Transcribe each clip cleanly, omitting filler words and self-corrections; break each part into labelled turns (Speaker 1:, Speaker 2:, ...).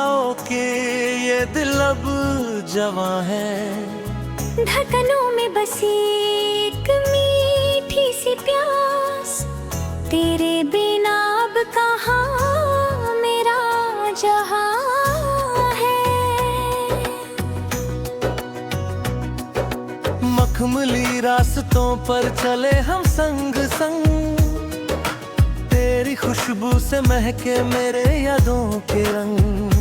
Speaker 1: बताओ कि ये दिल अब जवां है।
Speaker 2: धड़कनों में बसी एक मीठी सी प्यास, तेरे बिना अब कहाँ मेरा जहां है।
Speaker 1: मखमली रास्तों पर चले हम संग संग, तेरी खुशबू से महके मेरे यादों के रंग।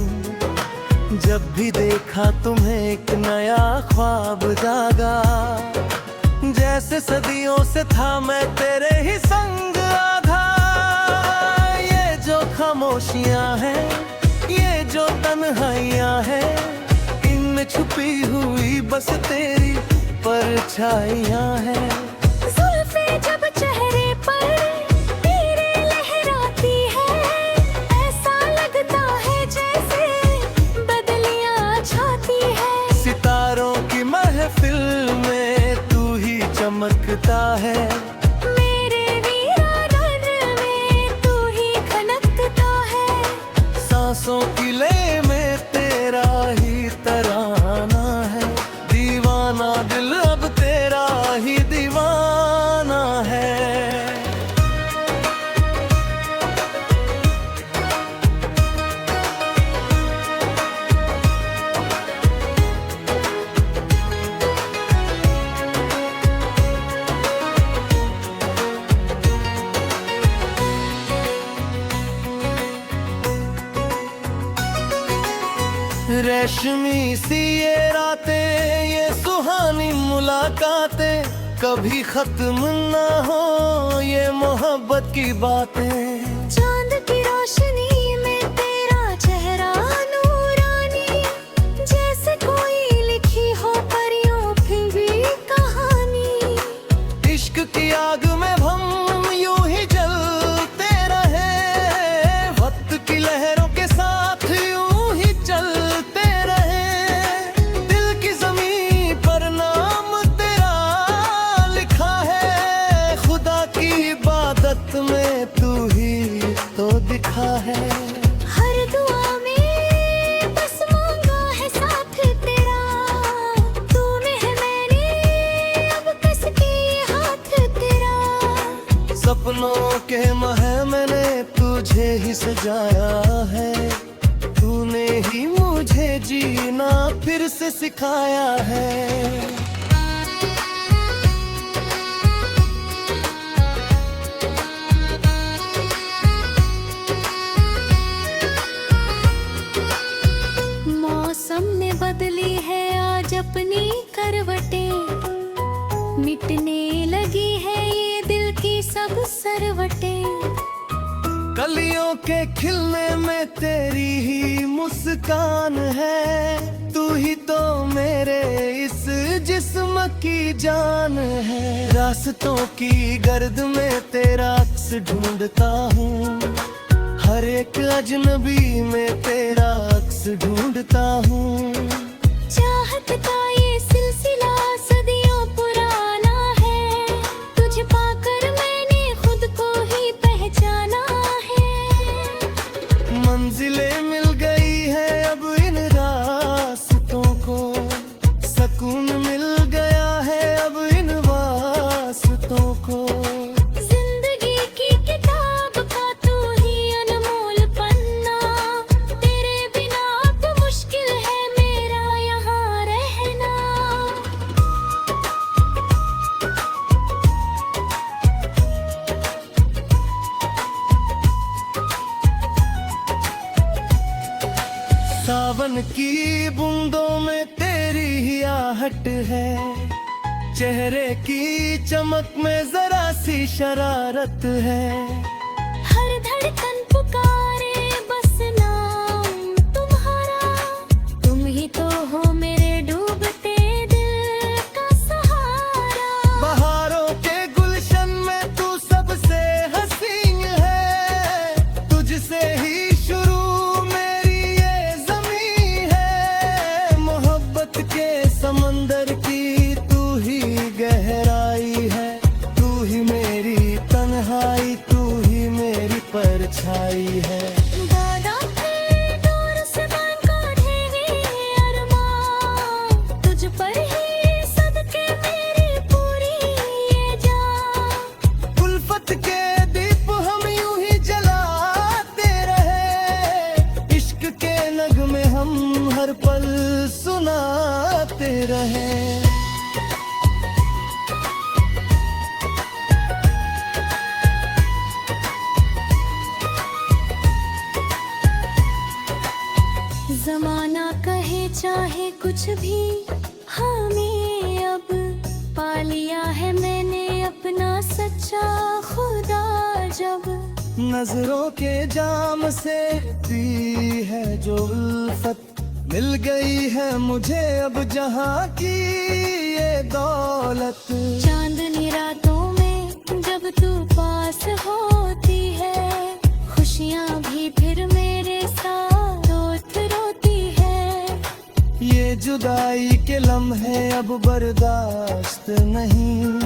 Speaker 1: जब भी देखा तुम्हें एक नया ख्वाब जागा, जैसे सदियों से था मैं तेरे ही संग आधा। ये जो खामोशियां हैं, ये जो तन्हाइयां हैं, इनमें छुपी हुई बस तेरी परछाइयां हैं।
Speaker 2: जुल्फे जब चेहरे पर तेरे लहराती है, ऐसा लगता है जैसे बदलियां छाती है।
Speaker 1: सितारों की महफिल में तू ही चमकता है,
Speaker 2: मेरे वीरानन में तू ही खनकता है।
Speaker 1: सांसों की ले में तेरा ही तराना है। दीवाना दिल अब तेरा ही दीवाना है। रेशमी सी ये रातें, ये सुहानी मुलाकातें, कभी खत्म ना हो ये मोहब्बत की बातें।
Speaker 2: चांद की रोशनी में तेरा चेहरा नूरानी, जैसे कोई लिखी हो परियों फिर भी कहानी।
Speaker 1: इश्क की आग में हम यूं ही जलते रहे, वक्त की लहरों के साथ यूं ही चलते रहे। दिल की ज़मीं पर नाम तेरा लिखा है, खुदा की इबादत में तू ही तो दिखा है।
Speaker 2: हर दुआ में बस मांगा है साथ तेरा, तूने है मैंने अब कस के हाथ तेरा।
Speaker 1: सपनों के महल मैंने तुझे ही सजाया है, तूने ही मुझे जीना फिर से सिखाया है।
Speaker 2: मौसम ने बदली है आज अपनी करवटें, मिटने लगी है ये दिल की सब सरवटें।
Speaker 1: कलियों के खिलने में तेरी ही मुस्कान है, तू ही तो मेरे इस जिस्म की जान है। रास्तों की गर्द में तेरा अक्स ढूंढता हूँ, हर एक अजनबी में तेरा अक्स ढूंढता हूँ।
Speaker 2: चाहत का ये सिलसिला सदियों पुराना है, तुझे पाकर मैंने खुद को ही पहचाना है।
Speaker 1: मंजिलें मिल गई है अब इन रास्तों को, सुकून मिल गया है अब इन वास्तों को।
Speaker 2: जिंदगी की किताब का तू ही अनमोल पन्ना, तेरे बिना अब मुश्किल है मेरा यहाँ रहना।
Speaker 1: सावन की बूंदों में तेरी ही आहट है, चेहरे की चमक में जरा सी शरारत है।
Speaker 2: हर धड़कन पुकारे बस नाम तुम्हारा, तुम ही तो हो मेरे डूबते दिल का सहारा।
Speaker 1: बहारों के गुलशन में तू सबसे हसीन है, तुझसे ही शुरू मेरी ये ज़मीं है। मोहब्बत के समंदर की तू ही गहराई है, तू ही मेरी तन्हाई, तू ही सुनाते रहे।
Speaker 2: जमाना कहे चाहे कुछ भी, हमें अब पा लिया है मैंने अपना सच्चा खुदा। जब
Speaker 1: नजरों के जाम से पी है जो उल्फत, मिल गई है मुझे अब जहाँ की ये दौलत।
Speaker 2: चांदनी रातों में जब तू पास होती है, खुशियाँ भी फिर मेरे साथ रोती है।
Speaker 1: ये जुदाई के लम्हे अब बर्दाश्त नहीं,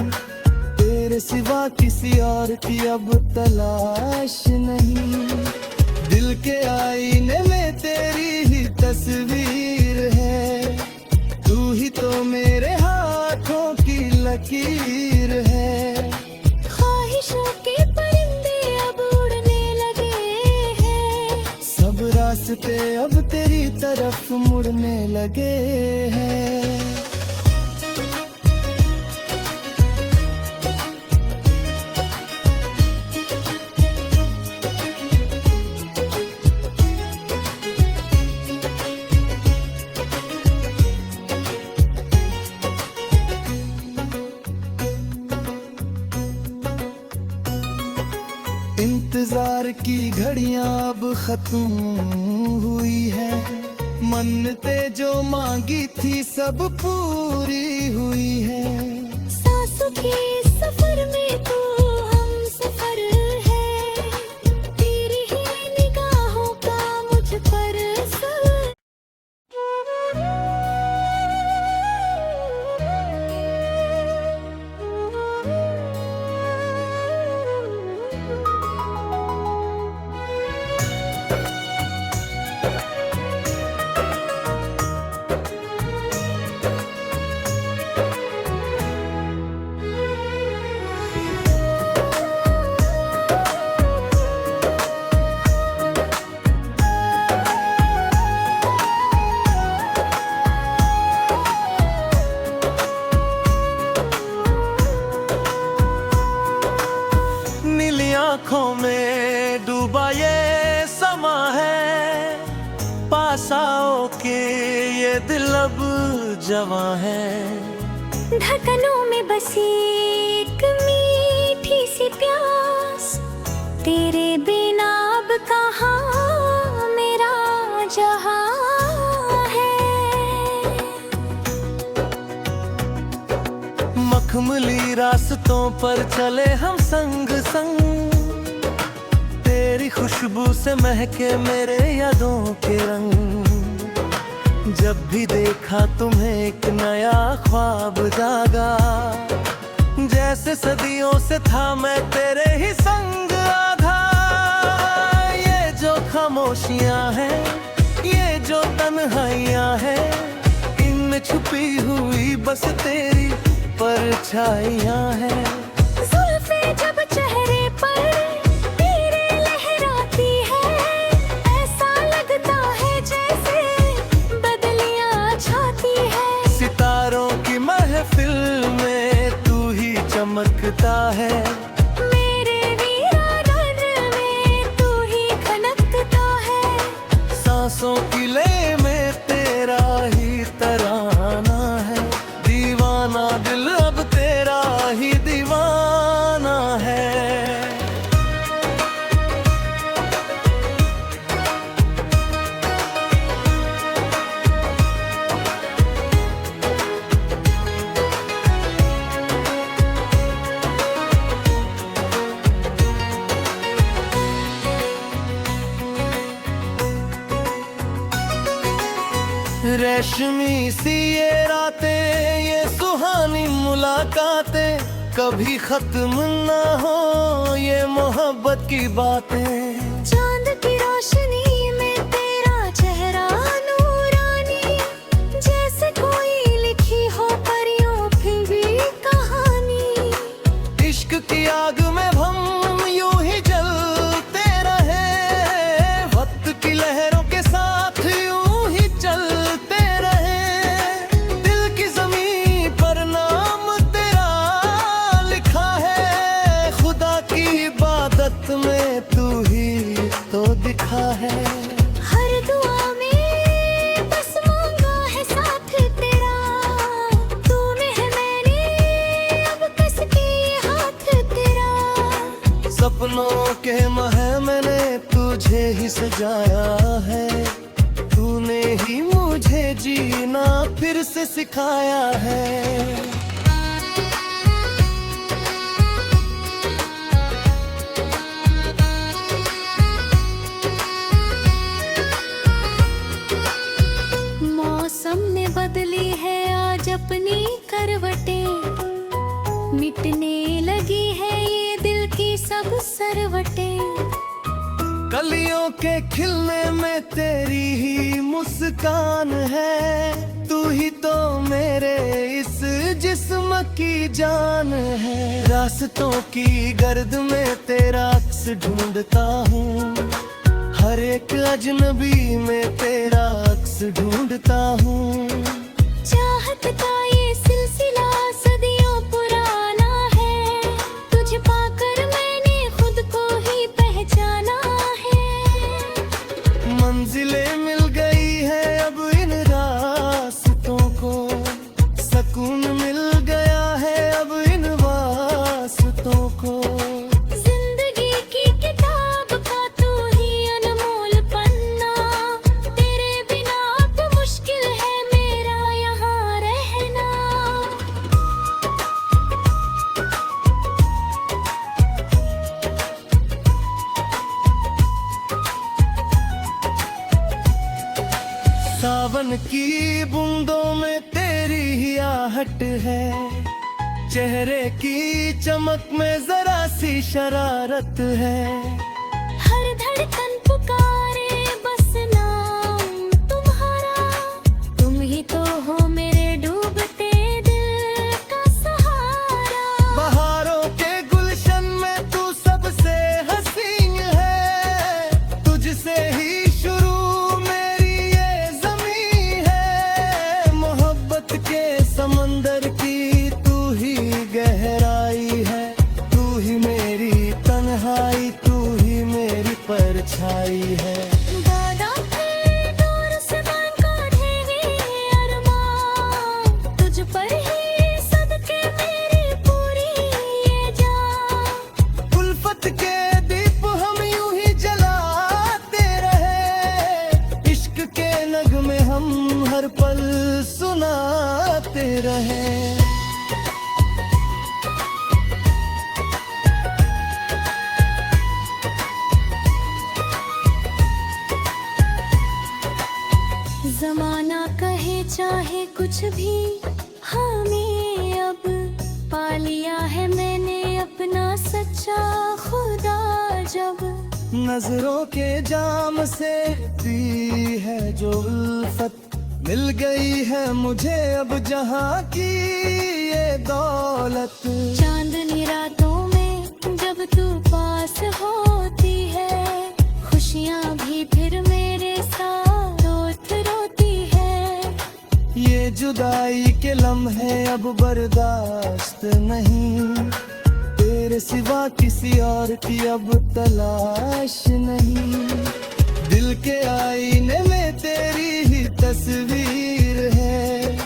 Speaker 1: तेरे सिवा किसी और की अब तलाश नहीं। दिल के आईने में तेरी ही तस्वीर है, तू ही तो मेरे हाथों की लकीर है।
Speaker 2: ख्वाहिशों के परिंदे अब उड़ने लगे हैं,
Speaker 1: सब रास्ते अब तेरी तरफ मुड़ने लगे हैं। इंतजार की घड़ियां अब खत्म हुई है, मन्नते जो मांगी थी सब पूरी हुई है।
Speaker 2: सांसों के सफर में तू हम सफर है, तेरी ही निगाहों का मुझ पर असर।
Speaker 1: आँखों में डूबा ये समा है, पास आओ के ये दिल अब जवां है।
Speaker 2: धड़कनों में बसी एक मीठी सी प्यास, तेरे बिना अब कहाँ मेरा जहां है।
Speaker 1: मखमली रास्तों पर चले हम संग संग, तेरी खुशबू से महके मेरे यादों के रंग। जब भी देखा तुम्हें एक नया ख्वाब जागा, जैसे सदियों से था मैं तेरे ही संग आधा। ये जो खामोशियां हैं, ये जो तन्हाइयां हैं, इनमें छुपी हुई बस तेरी परछाइयां हैं।
Speaker 2: जुल्फे जब चेहरे पर तेरे लहराती है, ऐसा लगता है जैसे बदलियां छाती है।
Speaker 1: सितारों की महफिल में तू ही चमकता है,
Speaker 2: मेरे वीरान में तू ही खनकता है।
Speaker 1: सांसों की ले में तेरा ही तराना है, दीवाना दिल अब तेरा ही दीवाना है। रेशमी सी ये रातें, ये सुहानी मुलाकातें, कभी खत्म ना हो ये मोहब्बत की बातें।
Speaker 2: चांद की रोशनी में तेरा चेहरा नूरानी, जैसे कोई लिखी हो परियों फिर भी कहानी।
Speaker 1: इश्क की आग में हम यूं ही जलते रहे, वक्त की लहरों के साथ यूं ही चलते रहे। ही सजाया है, तूने ही मुझे जीना फिर से सिखाया है।
Speaker 2: मौसम ने बदली है आज अपनी करवटें, मिटने लगी है ये दिल की सब सरवटें।
Speaker 1: कलियों के खिलने में तेरी ही मुस्कान है, तू ही तो मेरे इस जिस्म की जान है। रास्तों की गर्द में तेरा अक्स ढूंढता हूँ, हर एक अजनबी में तेरा अक्स ढूंढता हूँ।
Speaker 2: चाहत का ये सिलसिला सदियों पुराना है, तुझे पाकर मैंने खुद को ही पहचाना है।
Speaker 1: मंजिलें मिल गई है अब इन रास्तों को, सुकून मिल गया है अब इन वास्तों को।
Speaker 2: जिंदगी की किताब का तू ही अनमोल पन्ना, तेरे बिना अब मुश्किल है मेरा यहाँ रहना।
Speaker 1: सावन की बूंदों में तेरी ही आहट है, चेहरे की चमक में जरा सी शरारत है।
Speaker 2: हर धड़कन पुकारे बस नाम तुम्हारा, तुम ही तो हो मेरे डूबते दिल का सहारा।
Speaker 1: बहारों के गुलशन में तू सबसे हसीन है, तुझसे ही शुरू मेरी ये ज़मीं है। मोहब्बत के समंदर की तू ही गहराई है, तू ही मेरी तन्हाई, तू ही मेरी परछाई है।
Speaker 2: वादा है दूर से बांध काढ़ेंगे अरमान, तुझ पर ही सदके मेरी पूरी ये जान।
Speaker 1: उल्फत के दीप हम यूं ही जलाते रहे, इश्क के नगमे हम हर पल सुनाते रहे।
Speaker 2: जमाना कहे चाहे कुछ भी, हमें अब पा लिया है मैंने अपना सच्चा खुदा। जब
Speaker 1: नजरों के जाम से पी है जो उल्फत, मिल गई है मुझे अब जहाँ की ये दौलत।
Speaker 2: चांदनी रातों में जब तू पास होती है, खुशियाँ भी फिर मेरे साथ रोती है।
Speaker 1: ये जुदाई के लम्हे अब बर्दाश्त नहीं, तेरे सिवा किसी और की अब तलाश नहीं। दिल के आईने में तेरी ही तस्वीर है,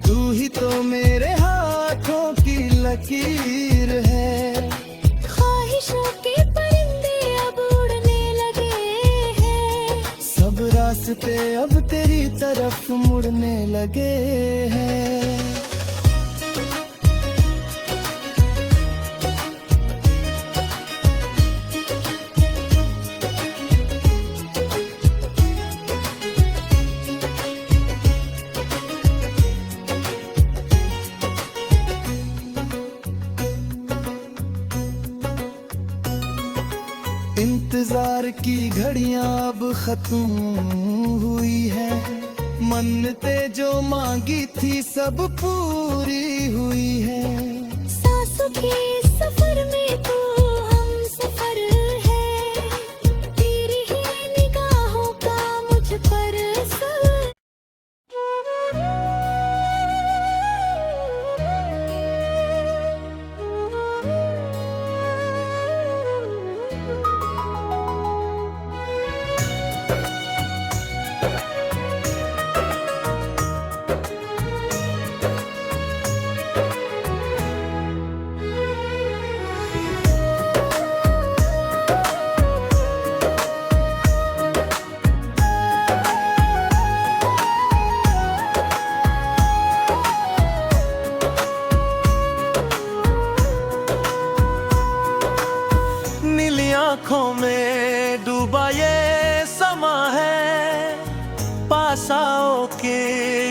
Speaker 1: तू ही तो मेरे हाथों की लकीर है।
Speaker 2: ख्वाहिशों के परिंदे अब उड़ने लगे हैं,
Speaker 1: सब रास्ते अब तेरी तरफ मुड़ने लगे हैं। इंतजार की घड़ियां अब खत्म हुई है, मन्नतें जो मांगी थी सब पूरी हुई है।
Speaker 2: सांसों के सफर में तू हम सफर है, तेरी ही निगाहों का मुझ पर असर।
Speaker 1: बताओ कि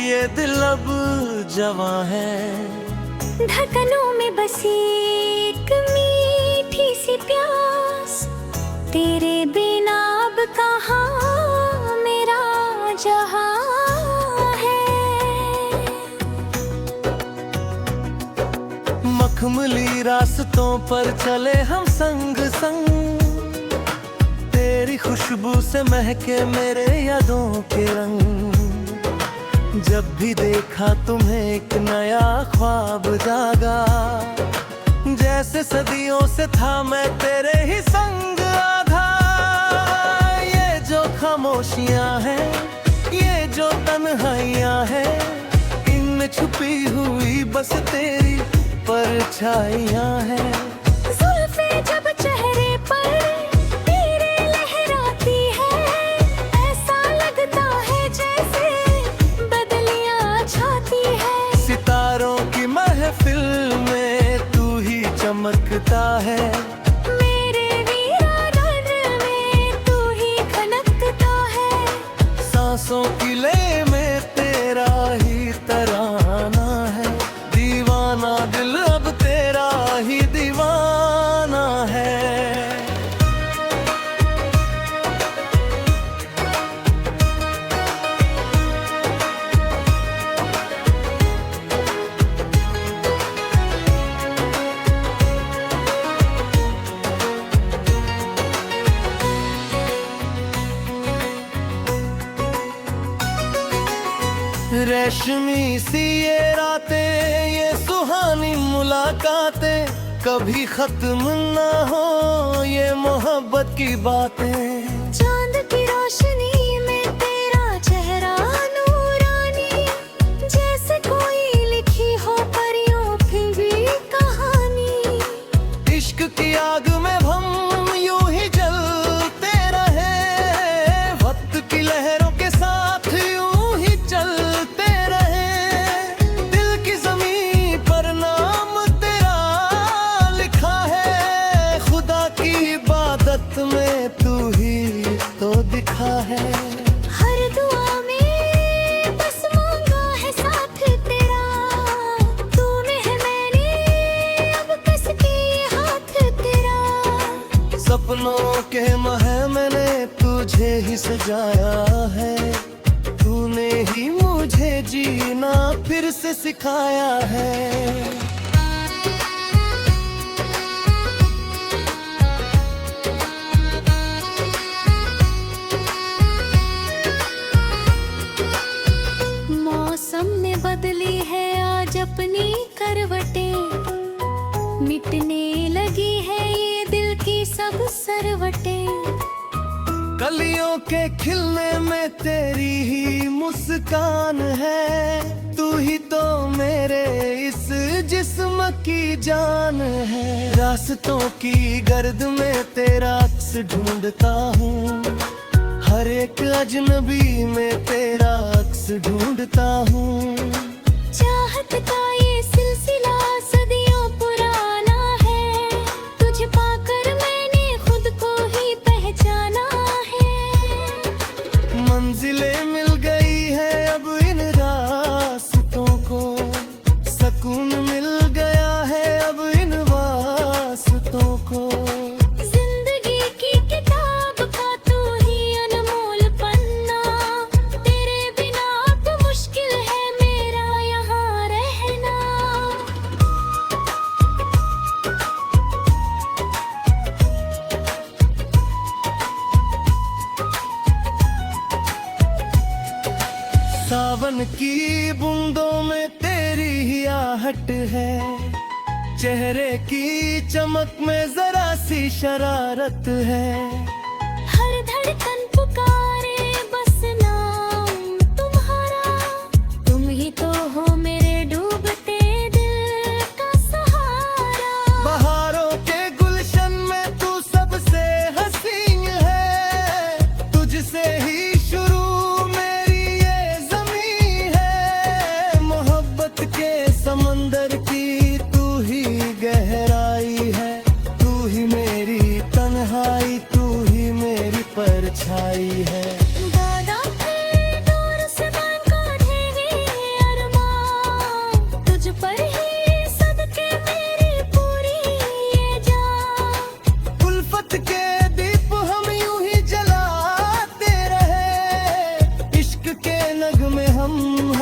Speaker 1: ये दिल अब जवां है।
Speaker 2: धड़कनों में बसी एक मीठी सी प्यास, तेरे बिना अब कहाँ मेरा जहां है।
Speaker 1: मखमली रास्तों पर चले हम संग संग, तेरी खुशबू से महके मेरे यादों के रंग। जब भी देखा तुम्हें एक नया ख्वाब जागा, जैसे सदियों से था मैं तेरे ही संग आधा। ये जो खामोशियां हैं, ये जो तन्हाइयां हैं, इनमें छुपी हुई बस तेरी परछाइयां हैं।
Speaker 2: जुल्फे जब चेहरे पर तेरे लहराती है, ऐसा लगता है जैसे बदलियां छाती है।
Speaker 1: सितारों की महफिल में तू ही चमकता है,
Speaker 2: मेरे वीरान में तू ही खनकता है।
Speaker 1: सांसों की ले में तेरा ही तराना है। दीवाना दिल अब तेरा ही दीवाना है। रेशमी सी ये रातें, ये सुहानी मुलाकातें, कभी खत्म ना हो ये मोहब्बत की बातें।
Speaker 2: चांद की रोशनी में तेरा चेहरा नूरानी, जैसे कोई लिखी हो परियों फिर भी कहानी।
Speaker 1: इश्क की आग में हम यूं ही जलते रहे, वक्त की लहरों के साथ यूं ही चलते रहे। दिल की ज़मीं पर नाम तेरा लिखा है, खुदा की इबादत में तू ही तो दिखा है।
Speaker 2: हर दुआ में बस मांगा है साथ तेरा, तूने है मैंने अब कस के हाथ तेरा।
Speaker 1: सपनों के महल मैंने तुझे ही सजाया है, तूने ही मुझे जीना फिर से सिखाया है।
Speaker 2: मौसम ने बदली है आज अपनी करवटें, मिटने लगी है ये दिल की सब सरवटें।
Speaker 1: कलियों के खिलने में तेरी ही मुस्कान है, तू ही तो मेरे इस जिस्म की जान है। रास्तों की गर्द में तेरा अक्स ढूंढता हूँ, हर एक अजनबी में तेरा अक्स ढूंढता हूँ।
Speaker 2: चाहत का ये सिलसिला सदियों पुराना है, तुझे पाकर मैंने खुद को ही पहचाना है।
Speaker 1: मंजिलें मिल गई है अब इन रास्तों को, सुकून मिल गया है अब इन वास्तों को।
Speaker 2: जिंदगी की किताब का तू ही अनमोल पन्ना, तेरे बिना अब मुश्किल है मेरा यहाँ रहना।
Speaker 1: सावन की बूंदों में तेरी ही आहट है, चेहरे की चमक में जरा सी शरारत है।
Speaker 2: हर धड़कन पुकारे बस नाम तुम्हारा, तुम ही तो हो मेरे डूबते दिल का सहारा।
Speaker 1: बहारों के गुलशन में तू सबसे हसीन है, तुझसे ही शुरू मेरी ये ज़मीं है। मोहब्बत के समंदर की तू ही गहराई है, तू ही मेरी तन्हाई, तू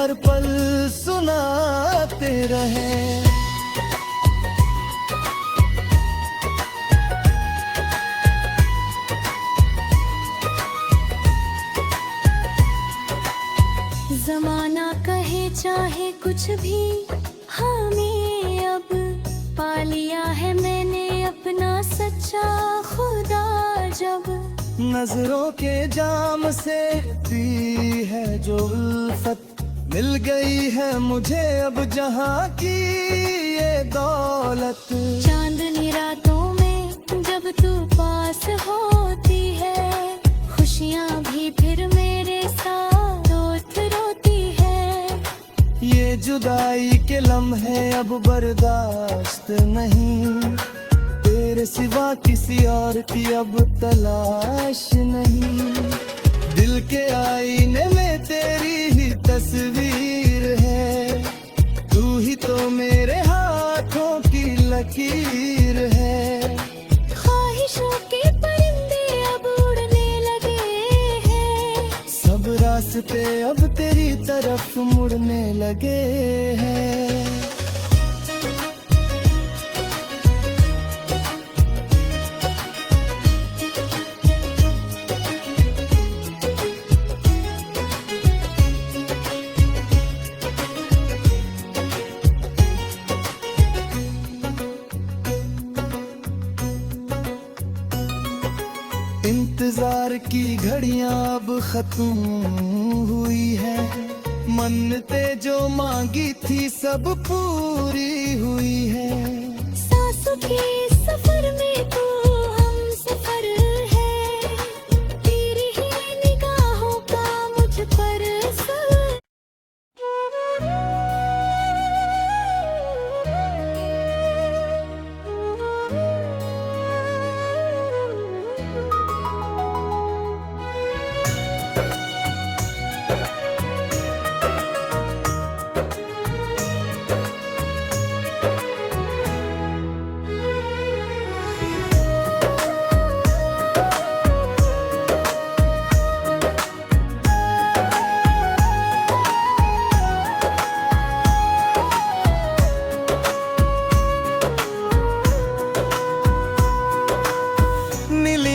Speaker 1: हर पल सुनाते रहे।
Speaker 2: जमाना कहे चाहे कुछ भी, हमें अब पा लिया है मैंने अपना सच्चा खुदा। जब
Speaker 1: नजरों के जाम से पी है जो उल्फत, मिल गई है मुझे अब जहां की ये दौलत।
Speaker 2: चांदनी रातों में जब तू पास होती है, खुशियाँ भी फिर मेरे साथ रोती है।
Speaker 1: ये जुदाई के लम्हे अब बर्दाश्त नहीं, तेरे सिवा किसी और की अब तलाश नहीं। दिल के आईने में तेरी ही तस्वीर है, तू ही तो मेरे हाथों की लकीर है।
Speaker 2: ख्वाहिशों के परिंदे अब उड़ने लगे हैं,
Speaker 1: सब रास्ते अब तेरी तरफ मुड़ने लगे हैं। इंतजार की घड़ियां अब खत्म हुई है, मन्नतें जो मांगी थी सब पूरी हुई है।
Speaker 2: सांसों के सफर में तू हम सफर है, तेरी ही निगाहों का मुझ पर असर।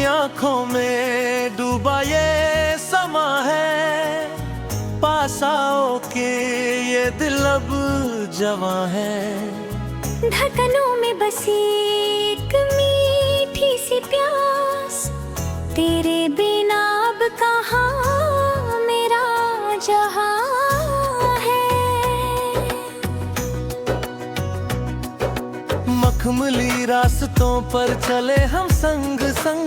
Speaker 1: आँखों में डूबा ये समा है, पास आओ के ये दिल अब जवां है।
Speaker 2: धड़कनों में बसी एक मीठी सी प्यास, तेरे बिना अब कहाँ मेरा जहां है।
Speaker 1: मखमली रास्तों पर चले हम संग संग,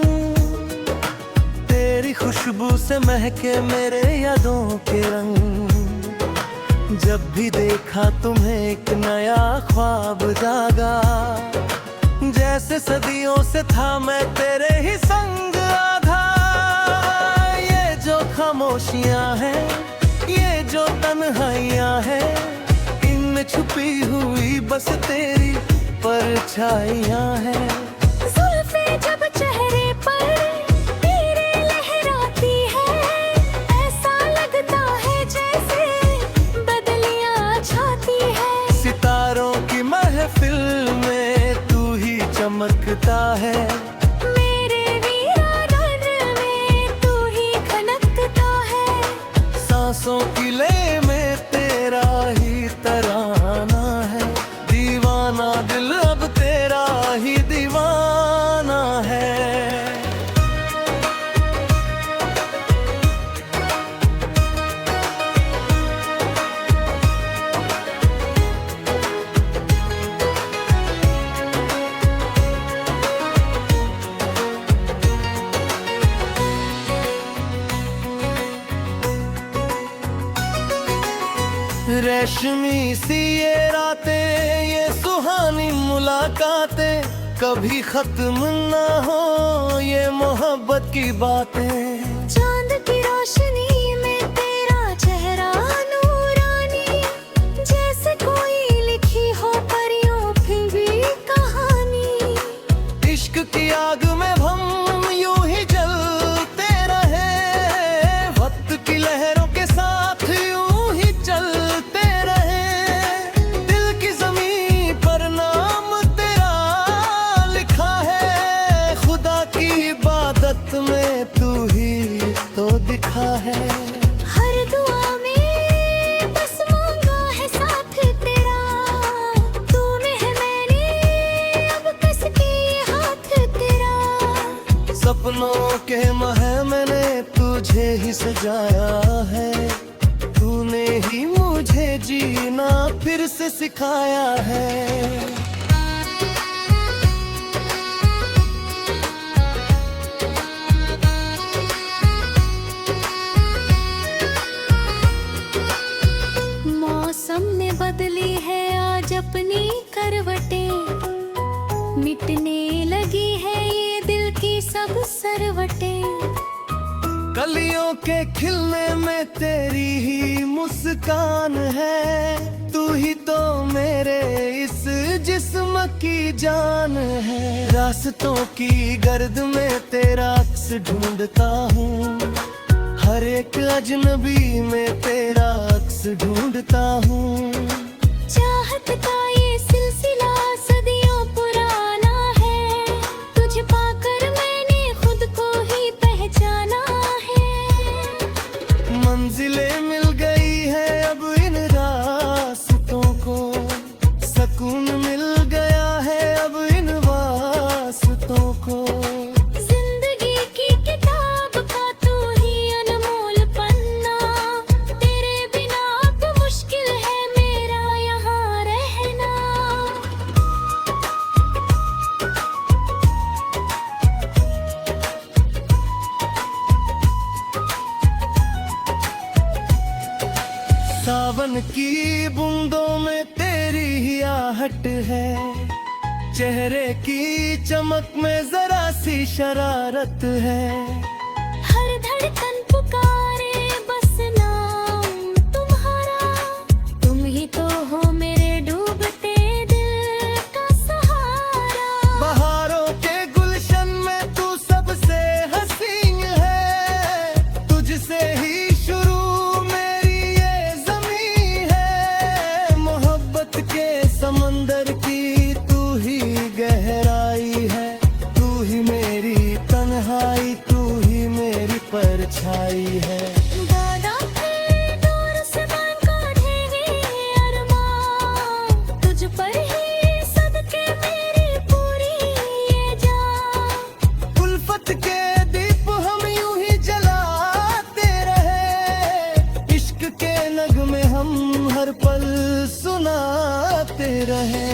Speaker 1: तेरी खुशबू से महके मेरे यादों के रंग। जब भी देखा तुम्हें एक नया ख्वाब जागा, जैसे सदियों से था मैं तेरे ही संग आधा। ये जो खामोशियां हैं, ये जो तन्हाइयां हैं, इनमें छुपी हुई बस तेरी परछाइयां हैं।
Speaker 2: जुल्फे जब चेहरे पर तेरे लहराती है, ऐसा लगता है जैसे बदलियां छाती है।
Speaker 1: सितारों की महफिल में तू ही चमकता है,
Speaker 2: मेरे वीरान में तू ही खनकता है।
Speaker 1: सांसों की ले में तेरा ही तराना है, दीवाना दिल अब तेरा ही दीवाना है। रेशमी सी ये रातें, ये सुहानी मुलाकातें, कभी खत्म ना हो ये मोहब्बत की बातें।
Speaker 2: चांद की रोशनी में तेरा चेहरा नूरानी, जैसे कोई लिखी हो परियों फिर भी कहानी।
Speaker 1: इश्क की आग में हम यूं ही जलते रहे, वक्त की लहरों के साथ यूं ही चलते ही सजाया है, तूने ही मुझे जीना फिर से सिखाया है।
Speaker 2: मौसम ने बदली है आज अपनी करवटें, मिटने लगी है ये दिल की सब सरवटें।
Speaker 1: कलियों के खिलने में तेरी ही मुस्कान है, तू ही तो मेरे इस जिस्म की जान है। रास्तों की गर्द में तेरा अक्स ढूंढता हूँ, हर एक अजनबी में तेरा अक्स ढूंढता हूँ।
Speaker 2: चाहत का ये सिलसिला सदियों पुराना है, तुझे पाकर मैंने खुद को ही पहचाना है।
Speaker 1: मंजिलें मिल गई है अब इन रास्तों को, सुकून मिल गया है अब इन वास्तों को।
Speaker 2: जिंदगी की किताब का तू ही अनमोल पन्ना, तेरे बिना अब मुश्किल है मेरा यहाँ रहना।
Speaker 1: सावन की बूंदों में तेरी ही आहट है, चेहरे की चमक में जरा सी शरारत है।
Speaker 2: हर धड़कन पुकारे बस नाम तुम्हारा, तुम ही तो हो मेरे डूबते दिल का सहारा।
Speaker 1: बहारों के गुलशन में तू सबसे हसीन है, तुझसे ही शुरू मेरी ये ज़मीं है। मोहब्बत के समंदर की तू ही गहराई है, तू ही मेरी तन्हाई, तू ही मेरी परछाई है।
Speaker 2: वादा है दूर से बांध काढ़ेंगे अरमान, तुझ पर ही सदके मेरी पूरी ये जान।
Speaker 1: उल्फत के दीप हम यूं ही जलाते रहे, इश्क के नगमे हम हर पल सुनाते रहे।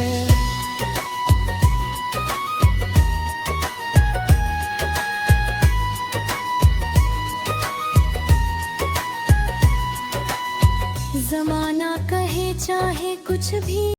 Speaker 2: जमाना कहे चाहे कुछ भी